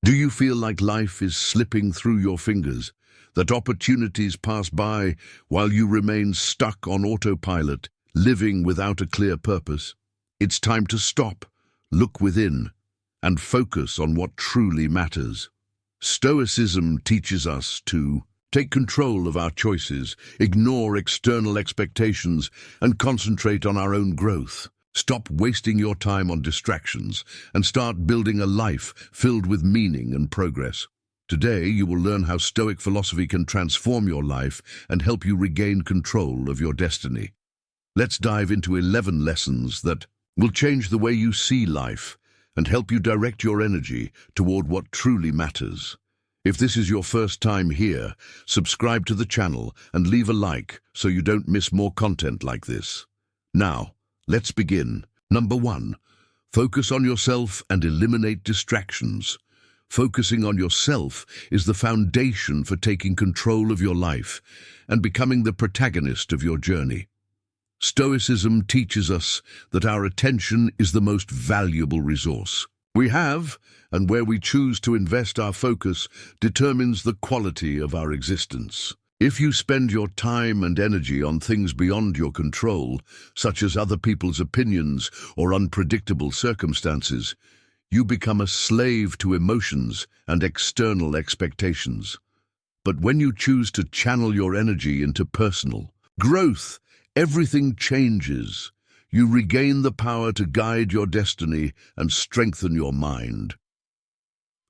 Do you feel like life is slipping through your fingers, that opportunities pass by while you remain stuck on autopilot, living without a clear purpose? It's time to stop, look within, and focus on what truly matters. Stoicism teaches us to take control of our choices, ignore external expectations, and concentrate on our own growth. Stop wasting your time on distractions and start building a life filled with meaning and progress. Today, you will learn how Stoic philosophy can transform your life and help you regain control of your destiny. Let's dive into 11 lessons that will change the way you see life and help you direct your energy toward what truly matters. If this is your first time here, subscribe to the channel and leave a like so you don't miss more content like this. Now, let's begin. Number 1. Focus on yourself and eliminate distractions. Focusing on yourself is the foundation for taking control of your life and becoming the protagonist of your journey. Stoicism teaches us that our attention is the most valuable resource we have, and where we choose to invest our focus determines the quality of our existence. If you spend your time and energy on things beyond your control, such as other people's opinions or unpredictable circumstances, you become a slave to emotions and external expectations. But when you choose to channel your energy into personal growth, everything changes. You regain the power to guide your destiny and strengthen your mind.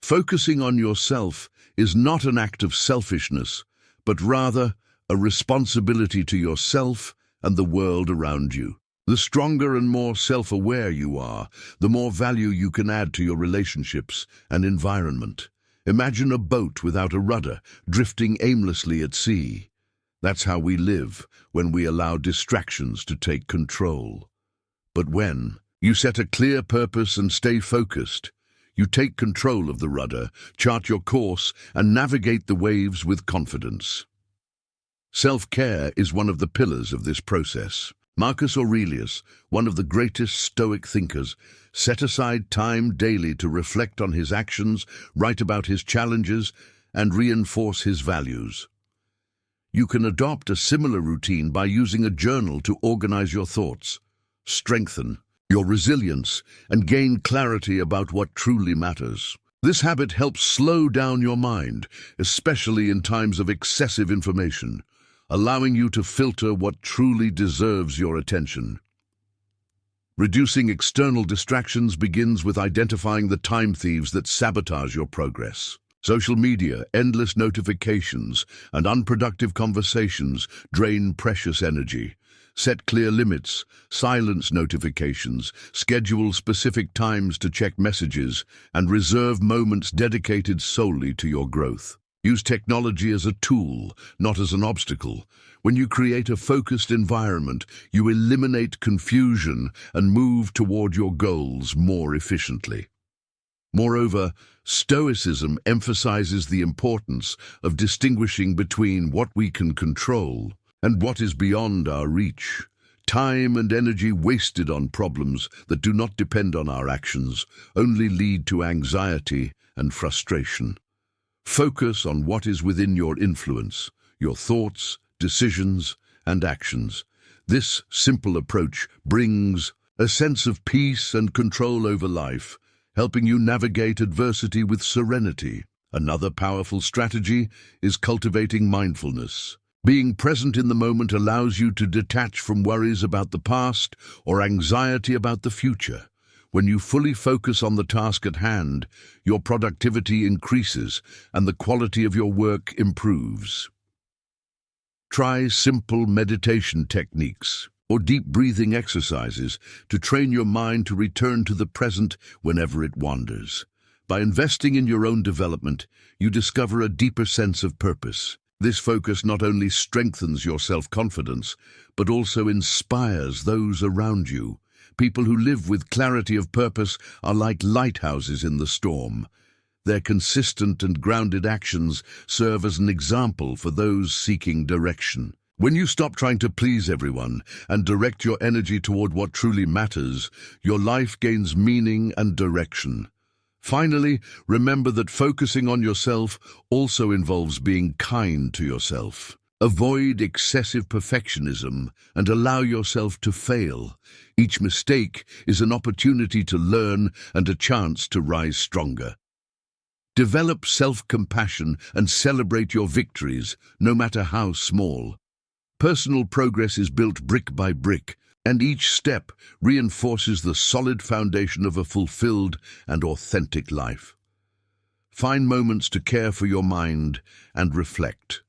Focusing on yourself is not an act of selfishness, but rather a responsibility to yourself and the world around you. The stronger and more self-aware you are, the more value you can add to your relationships and environment. Imagine a boat without a rudder, drifting aimlessly at sea. That's how we live when we allow distractions to take control. But when you set a clear purpose and stay focused, you take control of the rudder, chart your course, and navigate the waves with confidence. Self-care is one of the pillars of this process. Marcus Aurelius, one of the greatest Stoic thinkers, set aside time daily to reflect on his actions, write about his challenges, and reinforce his values. You can adopt a similar routine by using a journal to organize your thoughts, strengthen your resilience, and gain clarity about what truly matters. This habit helps slow down your mind, especially in times of excessive information, allowing you to filter what truly deserves your attention. Reducing external distractions begins with identifying the time thieves that sabotage your progress. Social media, endless notifications, and unproductive conversations drain precious energy. Set clear limits, silence notifications, schedule specific times to check messages, and reserve moments dedicated solely to your growth. Use technology as a tool, not as an obstacle. When you create a focused environment, you eliminate confusion and move toward your goals more efficiently. Moreover, Stoicism emphasizes the importance of distinguishing between what we can control and what is beyond our reach. Time and energy wasted on problems that do not depend on our actions only lead to anxiety and frustration. Focus on what is within your influence, your thoughts, decisions, and actions. This simple approach brings a sense of peace and control over life, helping you navigate adversity with serenity. Another powerful strategy is cultivating mindfulness. Being present in the moment allows you to detach from worries about the past or anxiety about the future. When you fully focus on the task at hand, your productivity increases and the quality of your work improves. Try simple meditation techniques or deep breathing exercises to train your mind to return to the present whenever it wanders. By investing in your own development, you discover a deeper sense of purpose. This focus not only strengthens your self-confidence, but also inspires those around you. People who live with clarity of purpose are like lighthouses in the storm. Their consistent and grounded actions serve as an example for those seeking direction. When you stop trying to please everyone and direct your energy toward what truly matters, your life gains meaning and direction. Finally, remember that focusing on yourself also involves being kind to yourself. Avoid excessive perfectionism and allow yourself to fail. Each mistake is an opportunity to learn and a chance to rise stronger. Develop self-compassion and celebrate your victories, no matter how small. Personal progress is built brick by brick, and each step reinforces the solid foundation of a fulfilled and authentic life. Find moments to care for your mind and reflect.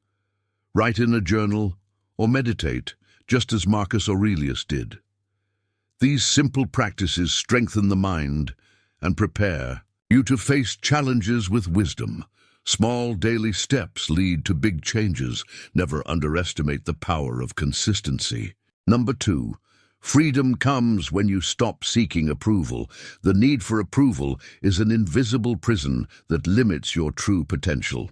Write in a journal or meditate, just as Marcus Aurelius did. These simple practices strengthen the mind and prepare you to face challenges with wisdom. Small daily steps lead to big changes. Never underestimate the power of consistency. Number 2, freedom comes when you stop seeking approval. The need for approval is an invisible prison that limits your true potential.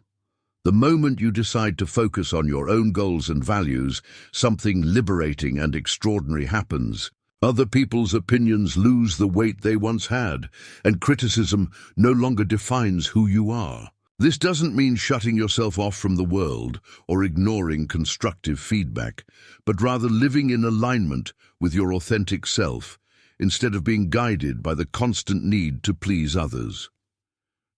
The moment you decide to focus on your own goals and values, something liberating and extraordinary happens. Other people's opinions lose the weight they once had, and criticism no longer defines who you are. This doesn't mean shutting yourself off from the world or ignoring constructive feedback, but rather living in alignment with your authentic self, instead of being guided by the constant need to please others.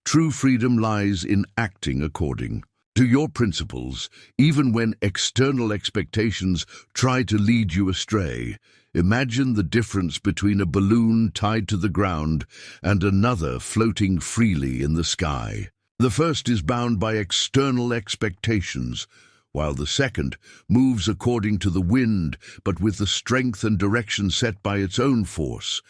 True freedom lies in acting according to your principles, even when external expectations try to lead you astray. Imagine the difference between a balloon tied to the ground and another floating freely in the sky. The first is bound by external expectations, while the second moves according to the wind, but with the strength and direction set by its own force.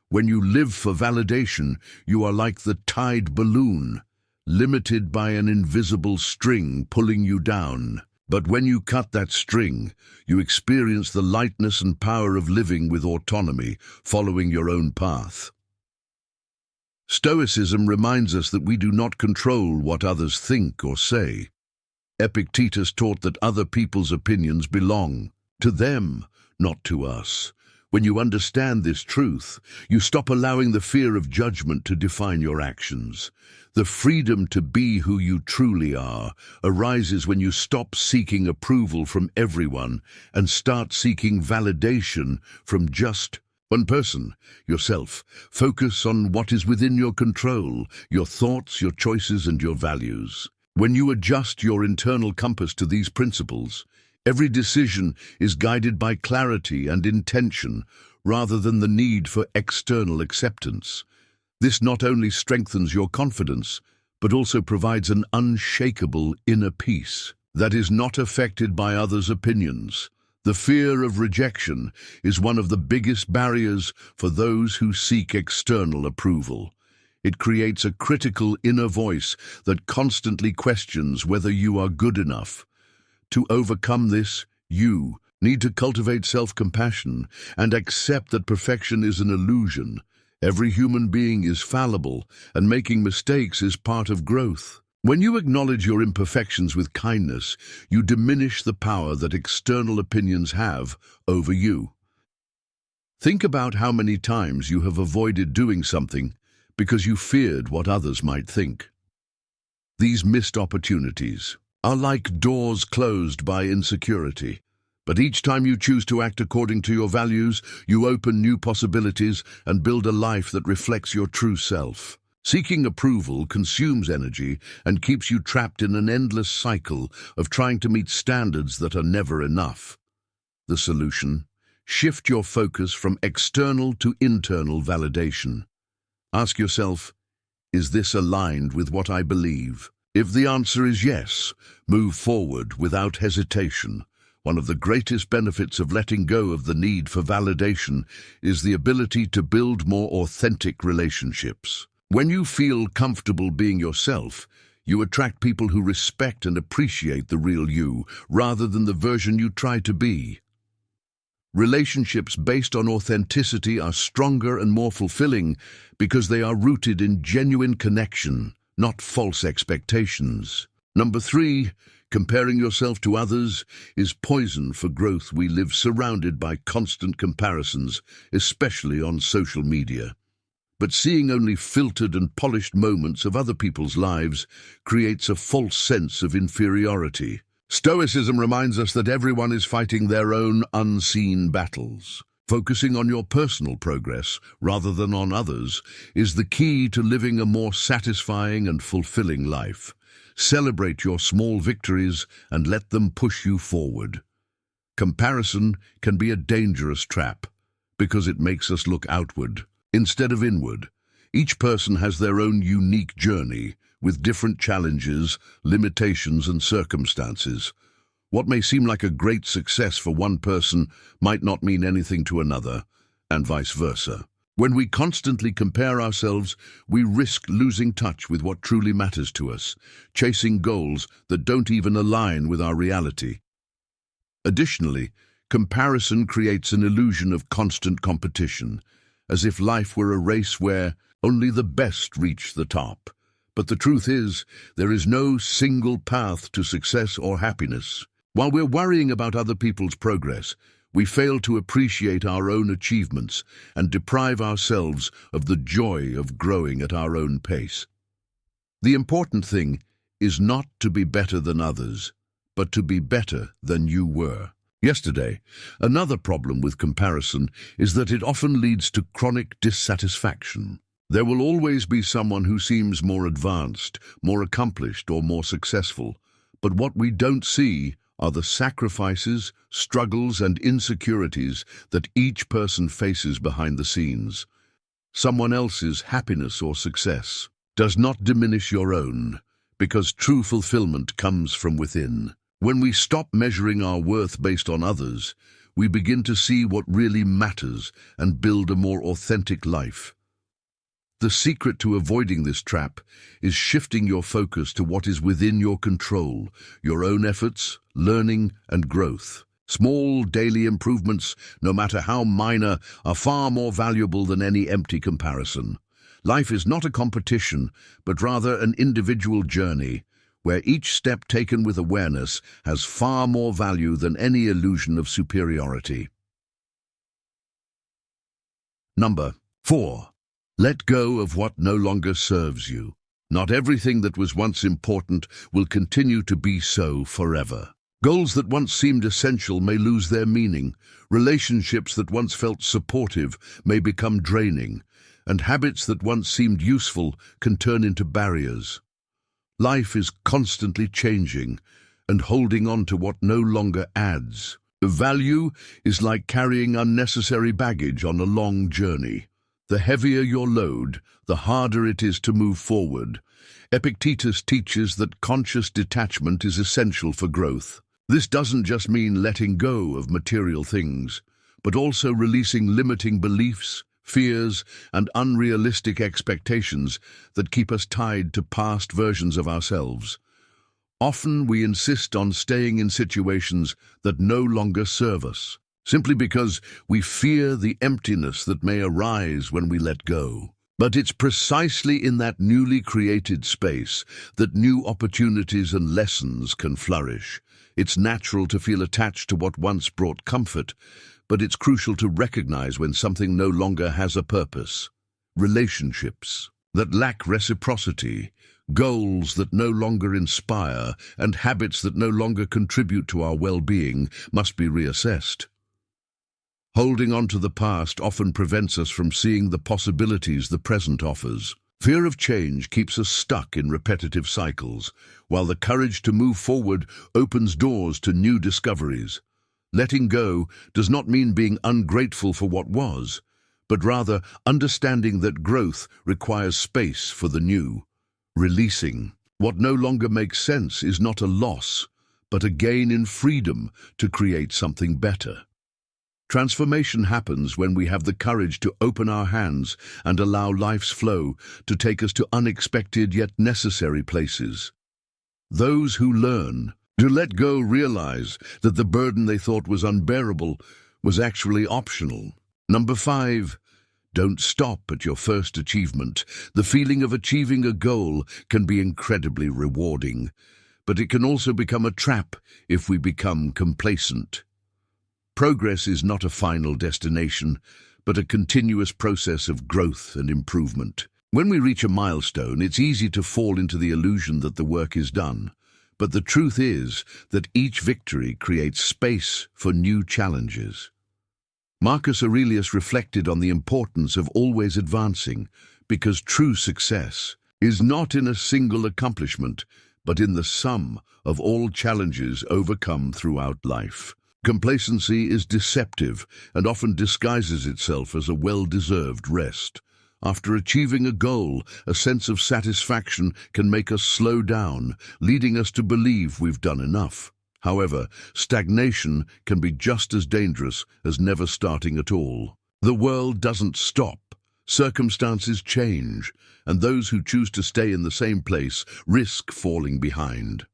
When you live for validation, you are like the tied balloon, limited by an invisible string pulling you down. But when you cut that string, you experience the lightness and power of living with autonomy, following your own path. Stoicism reminds us that we do not control what others think or say. Epictetus taught that other people's opinions belong to them, not to us. When you understand this truth, you stop allowing the fear of judgment to define your actions. The freedom to be who you truly are arises when you stop seeking approval from everyone and start seeking validation from just one person, yourself. Focus on what is within your control, your thoughts, your choices, and your values. When you adjust your internal compass to these principles, every decision is guided by clarity and intention rather than the need for external acceptance. This not only strengthens your confidence, but also provides an unshakable inner peace that is not affected by others' opinions. The fear of rejection is one of the biggest barriers for those who seek external approval. It creates a critical inner voice that constantly questions whether you are good enough. To overcome this, you need to cultivate self-compassion and accept that perfection is an illusion. Every human being is fallible, and making mistakes is part of growth. When you acknowledge your imperfections with kindness, you diminish the power that external opinions have over you. Think about how many times you have avoided doing something because you feared what others might think. These missed opportunities are like doors closed by insecurity. But each time you choose to act according to your values, you open new possibilities and build a life that reflects your true self. Seeking approval consumes energy and keeps you trapped in an endless cycle of trying to meet standards that are never enough. The solution? Shift your focus from external to internal validation. Ask yourself, is this aligned with what I believe? If the answer is yes, move forward without hesitation. One of the greatest benefits of letting go of the need for validation is the ability to build more authentic relationships. When you feel comfortable being yourself, you attract people who respect and appreciate the real you, rather than the version you try to be. Relationships based on authenticity are stronger and more fulfilling because they are rooted in genuine connection, not false expectations. Number 3, comparing yourself to others is poison for growth. We live surrounded by constant comparisons, especially on social media. but seeing only filtered and polished moments of other people's lives creates a false sense of inferiority. Stoicism reminds us that everyone is fighting their own unseen battles. Focusing on your personal progress rather than on others is the key to living a more satisfying and fulfilling life. Celebrate your small victories and let them push you forward. Comparison can be a dangerous trap because it makes us look outward instead of inward. Each person has their own unique journey with different challenges, limitations, and circumstances. What may seem like a great success for one person might not mean anything to another, and vice versa. When we constantly compare ourselves, we risk losing touch with what truly matters to us, chasing goals that don't even align with our reality. Additionally, comparison creates an illusion of constant competition, as if life were a race where only the best reach the top. But the truth is, there is no single path to success or happiness. While we're worrying about other people's progress, we fail to appreciate our own achievements and deprive ourselves of the joy of growing at our own pace. The important thing is not to be better than others, but to be better than you were yesterday. Another problem with comparison is that it often leads to chronic dissatisfaction. There will always be someone who seems more advanced, more accomplished, or more successful, but what we don't see are the sacrifices, struggles, and insecurities that each person faces behind the scenes. Someone else's happiness or success does not diminish your own, because true fulfillment comes from within. When we stop measuring our worth based on others, we begin to see what really matters and build a more authentic life. The secret to avoiding this trap is shifting your focus to what is within your control, your own efforts, learning, and growth. Small daily improvements, no matter how minor, are far more valuable than any empty comparison. Life is not a competition, but rather an individual journey, where each step taken with awareness has far more value than any illusion of superiority. Number 4. Let go of what no longer serves you. Not everything that was once important will continue to be so forever. Goals that once seemed essential may lose their meaning. Relationships that once felt supportive may become draining. And habits that once seemed useful can turn into barriers. Life is constantly changing, and holding on to what no longer adds. The value is like carrying unnecessary baggage on a long journey. The heavier your load, the harder it is to move forward. Epictetus teaches that conscious detachment is essential for growth. This doesn't just mean letting go of material things, but also releasing limiting beliefs, fears, and unrealistic expectations that keep us tied to past versions of ourselves. Often we insist on staying in situations that no longer serve us, simply because we fear the emptiness that may arise when we let go. But it's precisely in that newly created space that new opportunities and lessons can flourish. It's natural to feel attached to what once brought comfort, but it's crucial to recognize when something no longer has a purpose. Relationships that lack reciprocity, goals that no longer inspire, and habits that no longer contribute to our well-being must be reassessed. Holding on to the past often prevents us from seeing the possibilities the present offers. Fear of change keeps us stuck in repetitive cycles, while the courage to move forward opens doors to new discoveries. Letting go does not mean being ungrateful for what was, but rather understanding that growth requires space for the new. Releasing what no longer makes sense is not a loss, but a gain in freedom to create something better. Transformation happens when we have the courage to open our hands and allow life's flow to take us to unexpected yet necessary places. Those who learn to let go realize that the burden they thought was unbearable was actually optional. Number 5. Don't stop at your first achievement. The feeling of achieving a goal can be incredibly rewarding, but it can also become a trap if we become complacent. Progress is not a final destination, but a continuous process of growth and improvement. When we reach a milestone, it's easy to fall into the illusion that the work is done. But the truth is that each victory creates space for new challenges. Marcus Aurelius reflected on the importance of always advancing, because true success is not in a single accomplishment, but in the sum of all challenges overcome throughout life. Complacency is deceptive and often disguises itself as a well-deserved rest. After achieving a goal, a sense of satisfaction can make us slow down, leading us to believe we've done enough. However, stagnation can be just as dangerous as never starting at all. The world doesn't stop. Circumstances change, and those who choose to stay in the same place risk falling behind.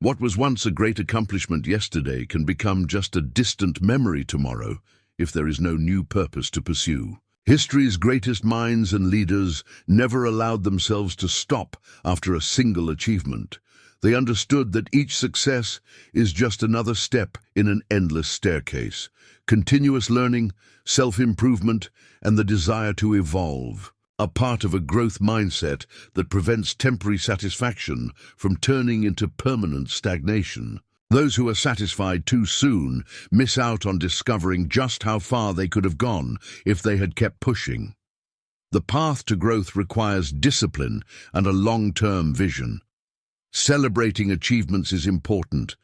What was once a great accomplishment yesterday can become just a distant memory tomorrow if there is no new purpose to pursue. History's greatest minds and leaders never allowed themselves to stop after a single achievement. They understood that each success is just another step in an endless staircase. Continuous learning, self-improvement, and the desire to evolve are part of a growth mindset that prevents temporary satisfaction from turning into permanent stagnation. Those who are satisfied too soon miss out on discovering just how far they could have gone if they had kept pushing. The path to growth requires discipline and a long-term vision. Celebrating achievements is important,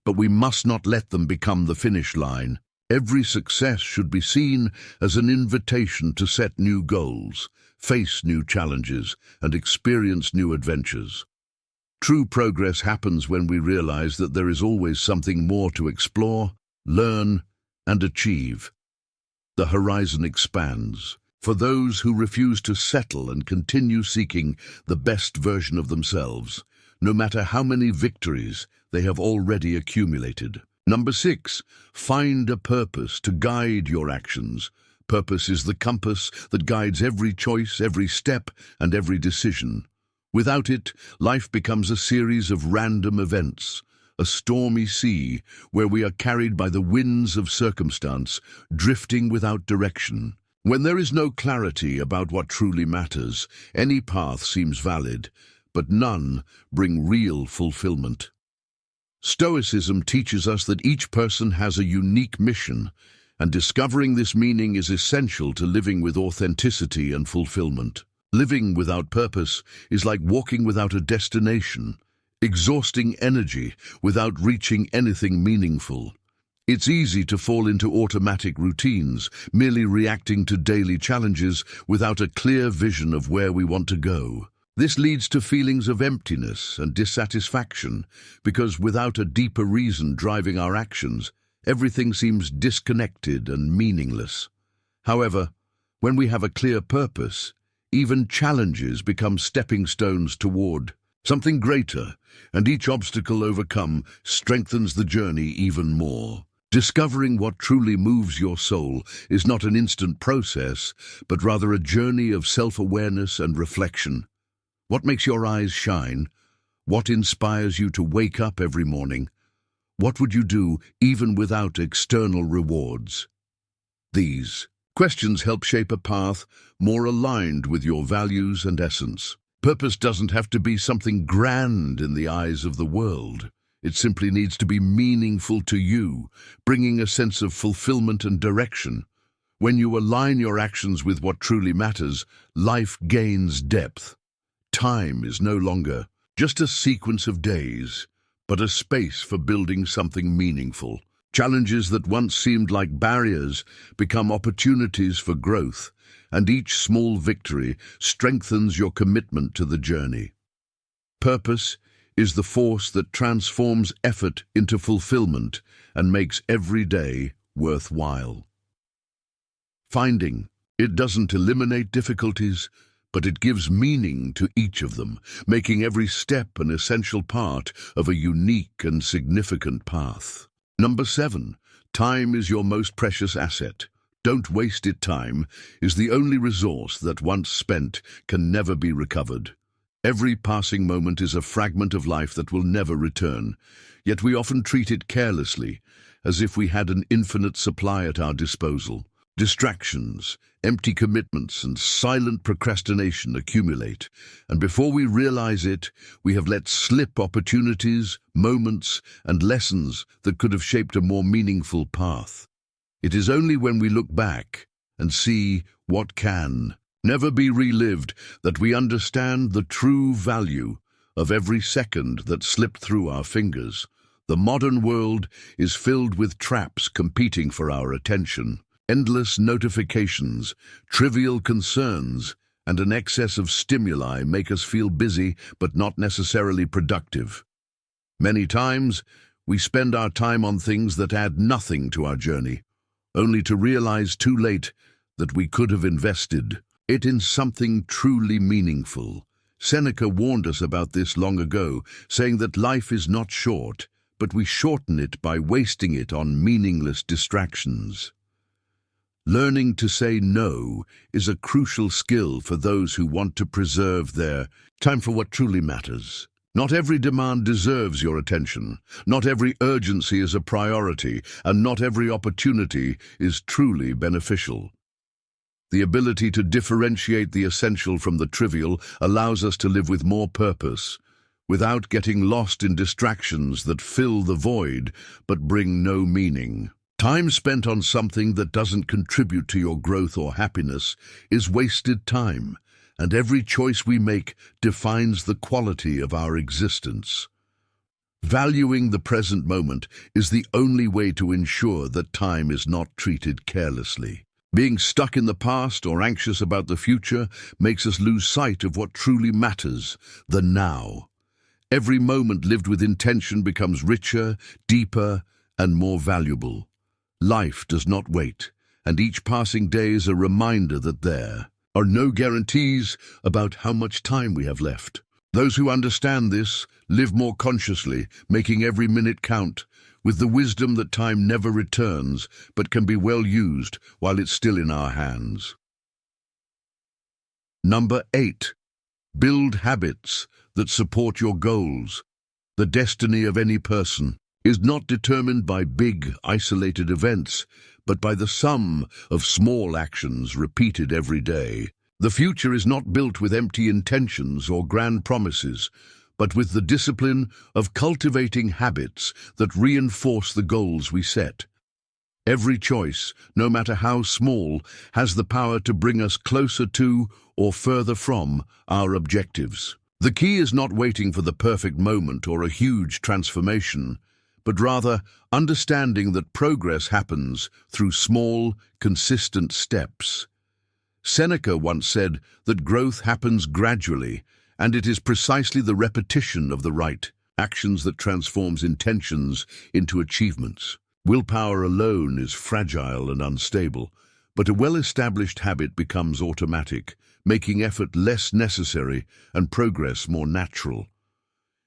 but we must not let them become the finish line. Every success should be seen as an invitation to set new goals, face new challenges, and experience new adventures. True progress happens when we realize that there is always something more to explore, learn, and achieve. The horizon expands. For those who refuse to settle and continue seeking the best version of themselves, no matter how many victories they have already accumulated. Number 6, find a purpose to guide your actions. Purpose is the compass that guides every choice, every step, and every decision. Without it, life becomes a series of random events, a stormy sea where we are carried by the winds of circumstance, drifting without direction. When there is no clarity about what truly matters, any path seems valid, but none bring real fulfillment. Stoicism teaches us that each person has a unique mission, and discovering this meaning is essential to living with authenticity and fulfillment. Living without purpose is like walking without a destination, exhausting energy without reaching anything meaningful. It's easy to fall into automatic routines, merely reacting to daily challenges without a clear vision of where we want to go. This leads to feelings of emptiness and dissatisfaction, because without a deeper reason driving our actions, everything seems disconnected and meaningless. However, when we have a clear purpose, even challenges become stepping stones toward something greater, and each obstacle overcome strengthens the journey even more. Discovering what truly moves your soul is not an instant process, but rather a journey of self-awareness and reflection. What makes your eyes shine? What inspires you to wake up every morning? What would you do even without external rewards? These questions help shape a path more aligned with your values and essence. Purpose doesn't have to be something grand in the eyes of the world. It simply needs to be meaningful to you, bringing a sense of fulfillment and direction. When you align your actions with what truly matters, life gains depth. Time is no longer just a sequence of days, but a space for building something meaningful. Challenges that once seemed like barriers become opportunities for growth, and each small victory strengthens your commitment to the journey. Purpose is the force that transforms effort into fulfillment and makes every day worthwhile. Finding it doesn't eliminate difficulties, but it gives meaning to each of them, making every step an essential part of a unique and significant path. Number 7, time is your most precious asset. Don't waste it. Time is the only resource that once spent can never be recovered. Every passing moment is a fragment of life that will never return, yet we often treat it carelessly, as if we had an infinite supply at our disposal. Distractions, empty commitments, and silent procrastination accumulate, and before we realize it, we have let slip opportunities, moments, and lessons that could have shaped a more meaningful path. It is only when we look back and see what can never be relived that we understand the true value of every second that slipped through our fingers. The modern world is filled with traps competing for our attention. Endless notifications, trivial concerns, and an excess of stimuli make us feel busy but not necessarily productive. Many times, we spend our time on things that add nothing to our journey, only to realize too late that we could have invested it in something truly meaningful. Seneca warned us about this long ago, saying that life is not short, but we shorten it by wasting it on meaningless distractions. Learning to say no is a crucial skill for those who want to preserve their time for what truly matters. Not every demand deserves your attention. Not every urgency is a priority, and not every opportunity is truly beneficial. The ability to differentiate the essential from the trivial allows us to live with more purpose, without getting lost in distractions that fill the void but bring no meaning. Time spent on something that doesn't contribute to your growth or happiness is wasted time, and every choice we make defines the quality of our existence. Valuing the present moment is the only way to ensure that time is not treated carelessly. Being stuck in the past or anxious about the future makes us lose sight of what truly matters, the now. Every moment lived with intention becomes richer, deeper, and more valuable. Life does not wait, and each passing day is a reminder that there are no guarantees about how much time we have left. Those who understand this live more consciously, making every minute count, with the wisdom that time never returns, but can be well used while it's still in our hands. Number 8. Build habits that support your goals. The destiny of any person is not determined by big, isolated events, but by the sum of small actions repeated every day. The future is not built with empty intentions or grand promises, but with the discipline of cultivating habits that reinforce the goals we set. Every choice, no matter how small, has the power to bring us closer to or further from our objectives. The key is not waiting for the perfect moment or a huge transformation, but rather understanding that progress happens through small, consistent steps. Seneca once said that growth happens gradually, and it is precisely the repetition of the right actions that transforms intentions into achievements. Willpower alone is fragile and unstable, but a well-established habit becomes automatic, making effort less necessary and progress more natural.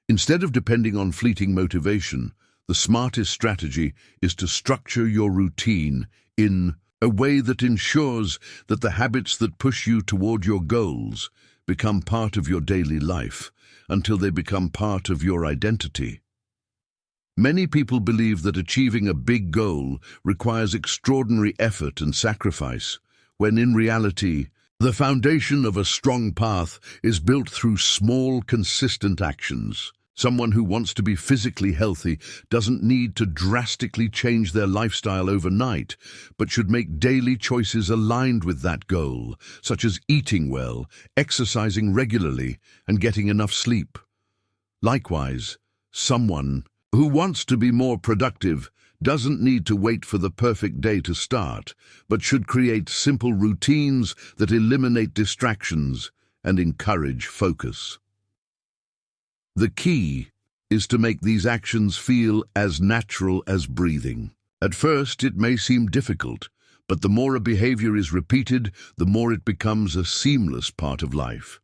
Instead of depending on fleeting motivation, the smartest strategy is to structure your routine in a way that ensures that the habits that push you toward your goals become part of your daily life until they become part of your identity. Many people believe that achieving a big goal requires extraordinary effort and sacrifice, when in reality, the foundation of a strong path is built through small, consistent actions. Someone who wants to be physically healthy doesn't need to drastically change their lifestyle overnight, but should make daily choices aligned with that goal, such as eating well, exercising regularly, and getting enough sleep. Likewise, someone who wants to be more productive doesn't need to wait for the perfect day to start, but should create simple routines that eliminate distractions and encourage focus. The key is to make these actions feel as natural as breathing. At first, it may seem difficult, but the more a behavior is repeated, the more it becomes a seamless part of life.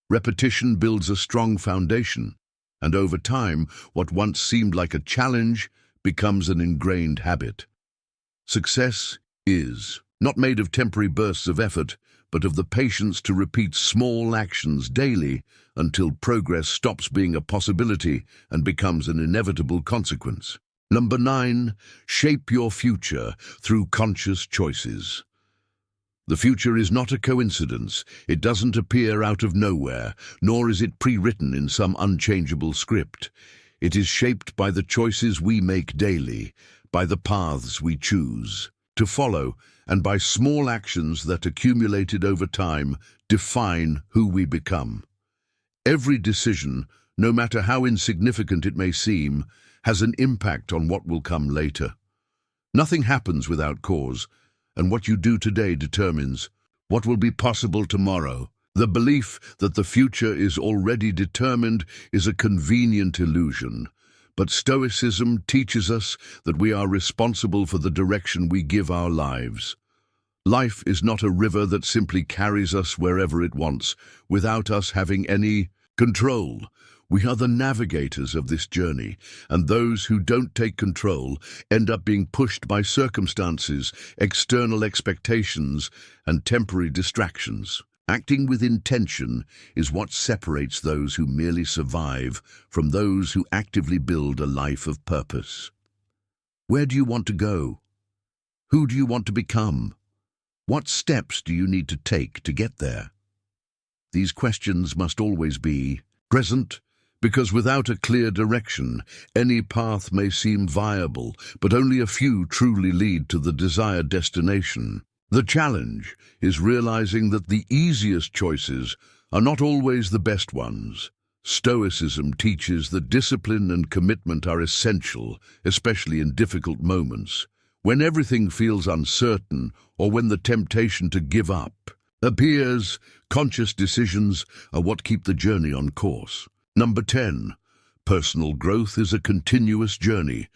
Repetition builds a strong foundation, and over time, what once seemed like a challenge becomes an ingrained habit. Success is not made of temporary bursts of effort, but of the patience to repeat small actions daily until progress stops being a possibility and becomes an inevitable consequence. Number 9, shape your future through conscious choices. The future is not a coincidence. It doesn't appear out of nowhere, nor is it pre-written in some unchangeable script. It is shaped by the choices we make daily, by the paths we choose to follow, and by small actions that, accumulated over time, define who we become. Every decision, no matter how insignificant it may seem, has an impact on what will come later. Nothing happens without cause, and what you do today determines what will be possible tomorrow. The belief that the future is already determined is a convenient illusion, but Stoicism teaches us that we are responsible for the direction we give our lives. Life is not a river that simply carries us wherever it wants, without us having any control. We are the navigators of this journey, and those who don't take control end up being pushed by circumstances, external expectations, and temporary distractions. Acting with intention is what separates those who merely survive from those who actively build a life of purpose. Where do you want to go? Who do you want to become? What steps do you need to take to get there? These questions must always be present, because without a clear direction, any path may seem viable, but only a few truly lead to the desired destination. The challenge is realizing that the easiest choices are not always the best ones. Stoicism teaches that discipline and commitment are essential, especially in difficult moments, when everything feels uncertain or when the temptation to give up appears. Conscious decisions are what keep the journey on course. Number 10. Personal growth is a continuous journey.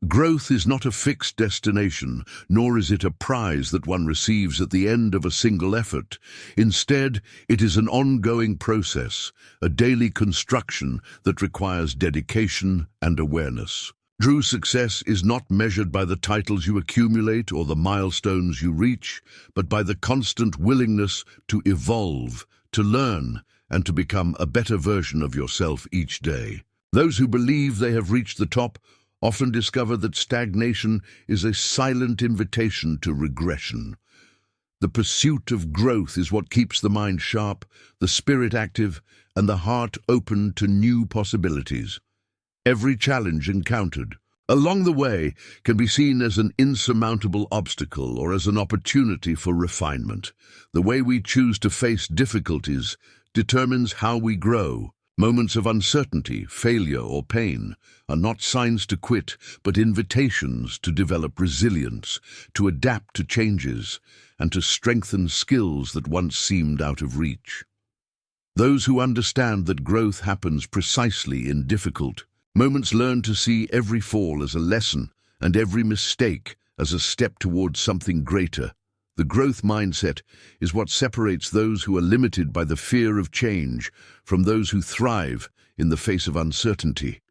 Growth is not a fixed destination, nor is it a prize that one receives at the end of a single effort. Instead, it is an ongoing process, a daily construction that requires dedication and awareness. True success is not measured by the titles you accumulate or the milestones you reach, but by the constant willingness to evolve, to learn, and to become a better version of yourself each day. Those who believe they have reached the top often discover that stagnation is a silent invitation to regression. The pursuit of growth is what keeps the mind sharp, the spirit active, and the heart open to new possibilities. Every challenge encountered along the way can be seen as an insurmountable obstacle or as an opportunity for refinement. The way we choose to face difficulties determines how we grow. Moments of uncertainty, failure, or pain are not signs to quit, but invitations to develop resilience, to adapt to changes, and to strengthen skills that once seemed out of reach. Those who understand that growth happens precisely in difficult moments learn to see every fall as a lesson and every mistake as a step towards something greater. The growth mindset is what separates those who are limited by the fear of change from those who thrive in the face of uncertainty.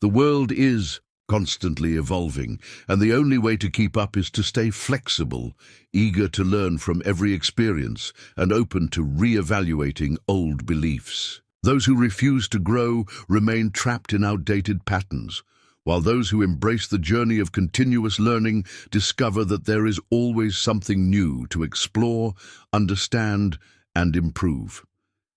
The world is constantly evolving, and the only way to keep up is to stay flexible, eager to learn from every experience, and open to re-evaluating old beliefs. Those who refuse to grow remain trapped in outdated patterns, while those who embrace the journey of continuous learning discover that there is always something new to explore, understand, and improve.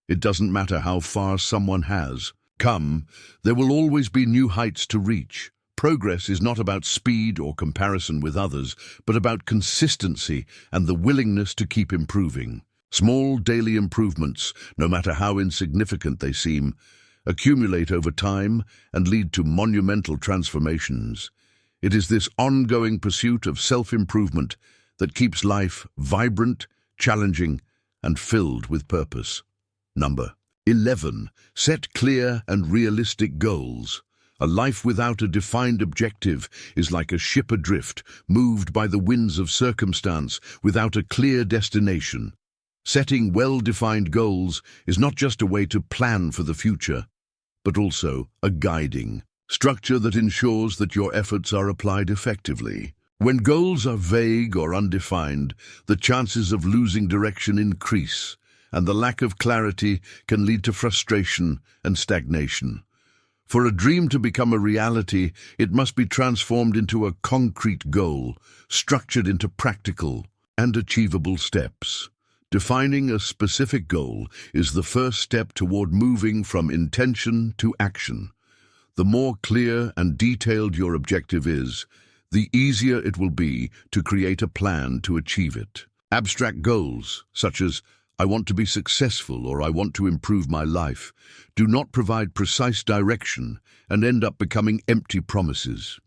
It doesn't matter how far someone has come, there will always be new heights to reach. Progress is not about speed or comparison with others, but about consistency and the willingness to keep improving. Small daily improvements, no matter how insignificant they seem, accumulate over time and lead to monumental transformations. It is this ongoing pursuit of self-improvement that keeps life vibrant, challenging, and filled with purpose. Number 11. Set clear and realistic goals. A life without a defined objective is like a ship adrift, moved by the winds of circumstance without a clear destination. Setting well-defined goals is not just a way to plan for the future, but also a guiding structure that ensures that your efforts are applied effectively. When goals are vague or undefined, the chances of losing direction increase, and the lack of clarity can lead to frustration and stagnation. For a dream to become a reality, it must be transformed into a concrete goal, structured into practical and achievable steps. Defining a specific goal is the first step toward moving from intention to action. The more clear and detailed your objective is, the easier it will be to create a plan to achieve it. Abstract goals, such as "I want to be successful" or "I want to improve my life," do not provide precise direction and end up becoming empty promises.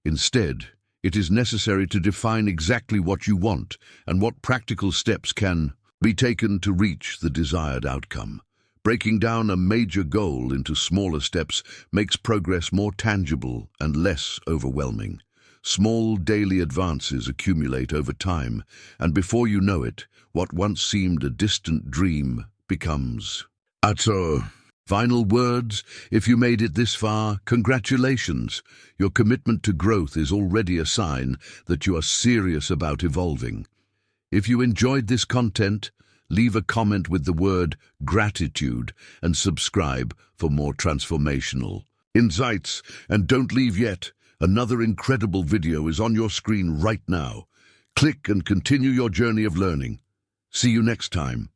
Instead, it is necessary to define exactly what you want and what practical steps can be taken to reach the desired outcome. Breaking down a major goal into smaller steps makes progress more tangible and less overwhelming. Small daily advances accumulate over time, and before you know it, what once seemed a distant dream becomes so. Final words: if you made it this far, congratulations. Your commitment to growth is already a sign that you are serious about evolving. If you enjoyed this content, leave a comment with the word gratitude and subscribe for more transformational insights. And don't leave yet. Another incredible video is on your screen right now. Click and continue your journey of learning. See you next time.